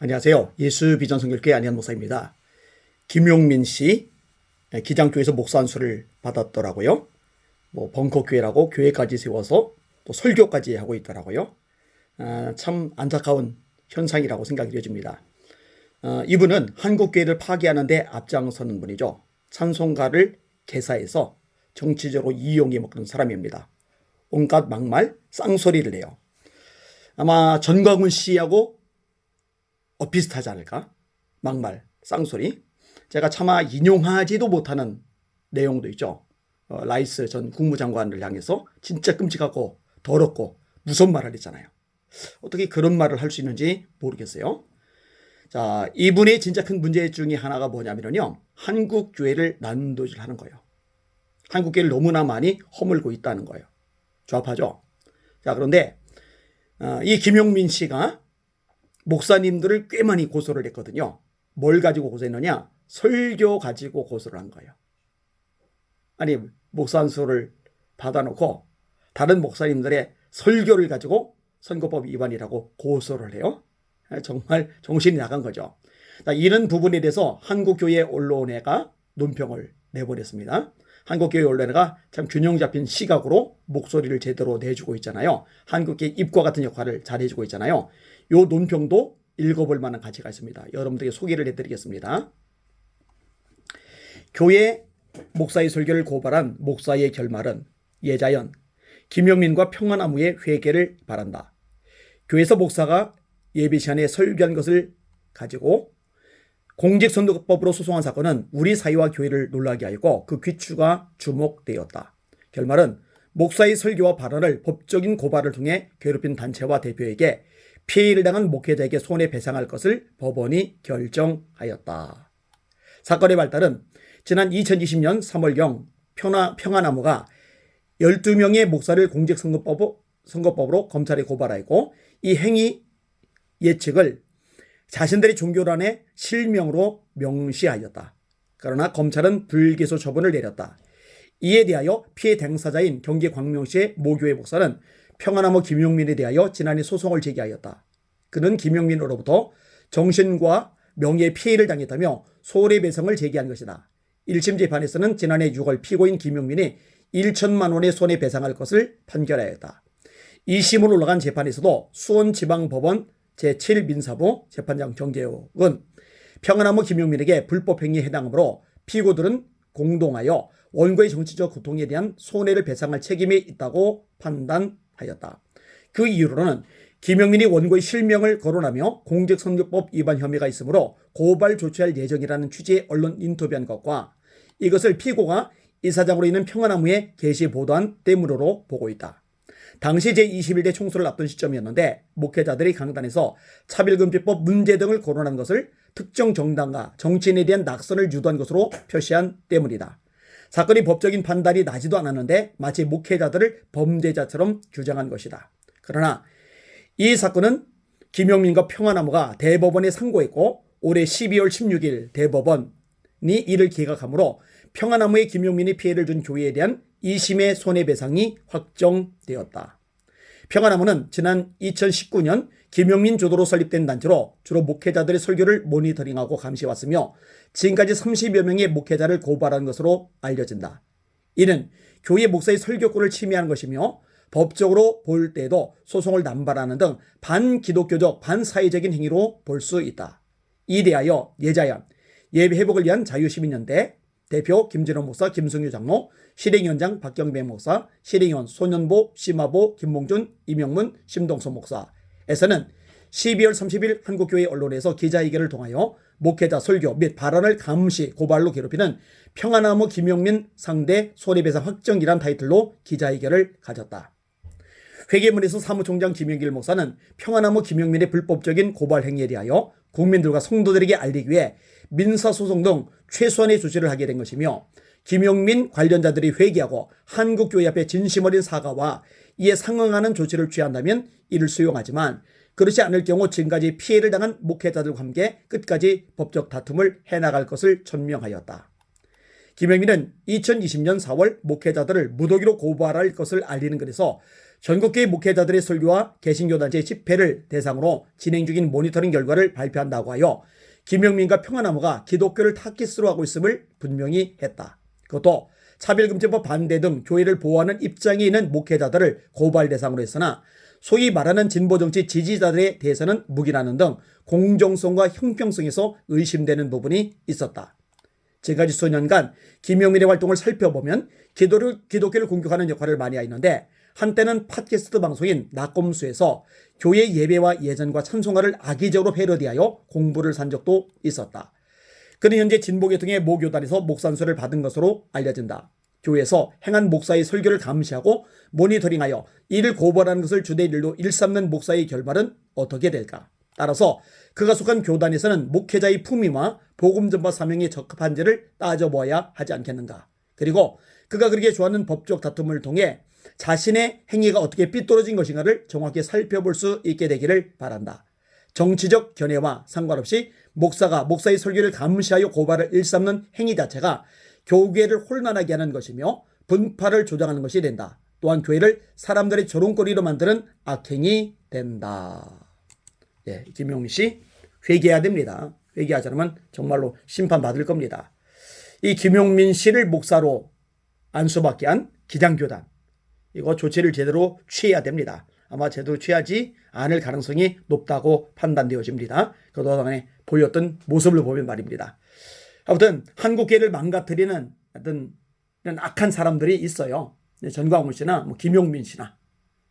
안녕하세요. 예수비전선교회 안희한 목사입니다. 김용민 씨 기장교회에서 목사 안수를 받았더라고요. 벙커교회라고 교회까지 세워서 또 설교까지 하고 있더라고요. 참 안타까운 현상이라고 생각이 되어집니다. 이분은 한국교회를 파괴하는 데 앞장서는 분이죠. 찬송가를 개사해서 정치적으로 이용해 먹는 사람입니다. 온갖 막말, 쌍소리를 내요. 아마 전광훈 씨하고 비슷하지 않을까? 막말, 쌍소리. 제가 차마 인용하지도 못하는 내용도 있죠. 라이스 전 국무장관을 향해서 진짜 끔찍하고 더럽고 무서운 말을 했잖아요. 어떻게 그런 말을 할 수 있는지 모르겠어요. 자, 이분의 진짜 큰 문제 중에 하나가 뭐냐면요. 한국교회를 난도질하는 거예요. 한국교회를 너무나 많이 허물고 있다는 거예요. 좌파죠. 자, 그런데 이 김용민 씨가 목사님들을 꽤 많이 고소를 했거든요. 뭘 가지고 고소했느냐? 설교 가지고 고소를 한 거예요. 아니, 목사 안수를 받아놓고 다른 목사님들의 설교를 가지고 선거법 위반이라고 고소를 해요. 정말 정신이 나간 거죠. 이런 부분에 대해서 한국교회 언론회가 논평을 내보냈습니다. 한국교회 언론회가 참 균형 잡힌 시각으로 목소리를 제대로 내주고 있잖아요. 한국교회 입과 같은 역할을 잘해주고 있잖아요. 이 논평도 읽어볼 만한 가치가 있습니다. 여러분들에게 소개를 해드리겠습니다. 교회 목사의 설교를 고발한 목사의 결말은 예자연, 김용민과 평화나무의 회개를 바란다. 교회에서 목사가 예배 시간에 설교한 것을 가지고 공직선거법으로 소송한 사건은 우리 사회와 교회를 놀라게 하였고 그 귀추가 주목되었다. 결말은 목사의 설교와 발언을 법적인 고발을 통해 괴롭힌 단체와 대표에게 피해를 당한 목회자에게 손해배상할 것을 법원이 결정하였다. 사건의 발달은 지난 2020년 3월경 평화나무가 12명의 목사를 공직선거법으로 검찰에 고발하였고 이 행위 예측을 자신들의 종교란에 실명으로 명시하였다. 그러나 검찰은 불기소 처분을 내렸다. 이에 대하여 피해 당사자인 경기 광명시의 모교회 목사는 평화나무 김용민에 대하여 지난해 소송을 제기하였다. 그는 김용민으로부터 정신과 명예의 피해를 당했다며 손해배상을 제기한 것이다. 1심 재판에서는 지난해 6월 피고인 김용민이 1천만 원의 손해배상할 것을 판결하였다. 2심으로 올라간 재판에서도 수원지방법원 제7민사부 재판장 정재욱은 평화나무 김용민에게 불법행위에 해당하므로 피고들은 공동하여 원고의 정치적 고통에 대한 손해를 배상할 책임이 있다고 판단하였다. 그 이유로는 김용민이 원고의 실명을 거론하며 공직선거법 위반 혐의가 있으므로 고발 조치할 예정이라는 취지의 언론 인터뷰한 것과 이것을 피고가 이사장으로 있는 평화나무에 게시 보도한 때문으로 보고 있다. 당시 제21대 총선을 앞둔 시점이었는데 목회자들이 강단에서 차별금지법 문제 등을 거론한 것을 특정 정당과 정치인에 대한 낙선을 유도한 것으로 표시한 때문이다. 사건이 법적인 판단이 나지도 않았는데 마치 목회자들을 범죄자처럼 규정한 것이다. 그러나 이 사건은 김용민과 평화나무가 대법원에 상고했고 올해 12월 16일 대법원이 이를 기각하므로 평화나무의 김용민이 피해를 준 교회에 대한 2심의 손해배상이 확정되었다. 평화나무는 지난 2019년 김용민 주도로 설립된 단체로 주로 목회자들의 설교를 모니터링하고 감시해왔으며 지금까지 30여 명의 목회자를 고발한 것으로 알려진다. 이는 교회 목사의 설교권을 침해한 것이며 법적으로 볼 때도 소송을 남발하는 등 반기독교적 반사회적인 행위로 볼 수 있다. 이에 대하여 예자연, 예배 회복을 위한 자유시민연대 대표 김진원 목사, 김승유 장로, 실행위원장 박경배 목사, 실행위원 소년보, 심화보, 김봉준, 이명문, 심동선 목사에서는 12월 30일 한국교회 언론에서 기자회견을 통하여 목회자 설교 및 발언을 감시, 고발로 괴롭히는 평화나무 김용민 상대 손해배상 확정이란 타이틀로 기자회견을 가졌다. 회계문에서 사무총장 김영길 목사는 평화나무 김용민의 불법적인 고발 행위에 대하여 국민들과 성도들에게 알리기 위해 민사소송 등 최소한의 조치를 하게 된 것이며 김용민 관련자들이 회개하고 한국교회 앞에 진심 어린 사과와 이에 상응하는 조치를 취한다면 이를 수용하지만 그렇지 않을 경우 지금까지 피해를 당한 목회자들과 함께 끝까지 법적 다툼을 해나갈 것을 천명하였다. 김용민은 2020년 4월 목회자들을 무더기로 고발할 것을 알리는 글에서 전국교회 목회자들의 설교와 개신교단체 집회를 대상으로 진행 중인 모니터링 결과를 발표한다고 하여 김영민과 평화나무가 기독교를 타깃으로 하고 있음을 분명히 했다. 그것도 차별금지법 반대 등 교회를 보호하는 입장에 있는 목회자들을 고발 대상으로 했으나 소위 말하는 진보정치 지지자들에 대해서는 묵인하는 등 공정성과 형평성에서 의심되는 부분이 있었다. 지금까지 수년간 김영민의 활동을 살펴보면 기독교를 공격하는 역할을 많이 하였는데 한때는 팟캐스트 방송인 낙검수에서 교회 예배와 예전과 찬송가를 악의적으로 패러디하여 공부를 산 적도 있었다. 그는 현재 진보계통의 모교단에서 목산수를 받은 것으로 알려진다. 교회에서 행한 목사의 설교를 감시하고 모니터링하여 이를 고발하는 것을 주된 일로 일삼는 목사의 결말은 어떻게 될까? 따라서 그가 속한 교단에서는 목회자의 품위와 복음 전파 사명에 적합한지를 따져보아야 하지 않겠는가? 그리고 그가 그렇게 좋아하는 법적 다툼을 통해 자신의 행위가 어떻게 삐뚤어진 것인가를 정확히 살펴볼 수 있게 되기를 바란다. 정치적 견해와 상관없이 목사가 목사의 설교를 감시하여 고발을 일삼는 행위 자체가 교회를 혼란하게 하는 것이며 분파를 조장하는 것이 된다. 또한 교회를 사람들의 조롱거리로 만드는 악행이 된다. 예, 김용민 씨 회개해야 됩니다. 회개하지 않으면 정말로 심판받을 겁니다. 이 김용민 씨를 목사로 안수받게 한 기장교단, 이거 조치를 제대로 취해야 됩니다. 아마 제대로 취하지 않을 가능성이 높다고 판단되어집니다. 그동안에 보였던 모습을 보면 말입니다. 아무튼 한국교회를 망가뜨리는 어떤 이런 악한 사람들이 있어요. 전광훈 씨나 김용민 씨나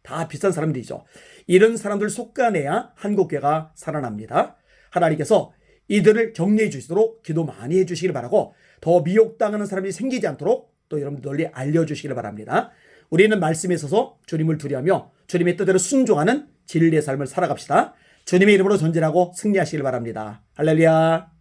다 비슷한 사람들이죠. 이런 사람들 속가내야 한국교회가 살아납니다. 하나님께서 이들을 정리해 주시도록 기도 많이 해 주시길 바라고, 더 미혹당하는 사람이 생기지 않도록 또 여러분들 널리 알려주시길 바랍니다. 우리는 말씀에 있어서 주님을 두려워하며 주님의 뜻대로 순종하는 진리의 삶을 살아갑시다. 주님의 이름으로 전진하고 승리하시길 바랍니다. 할렐루야.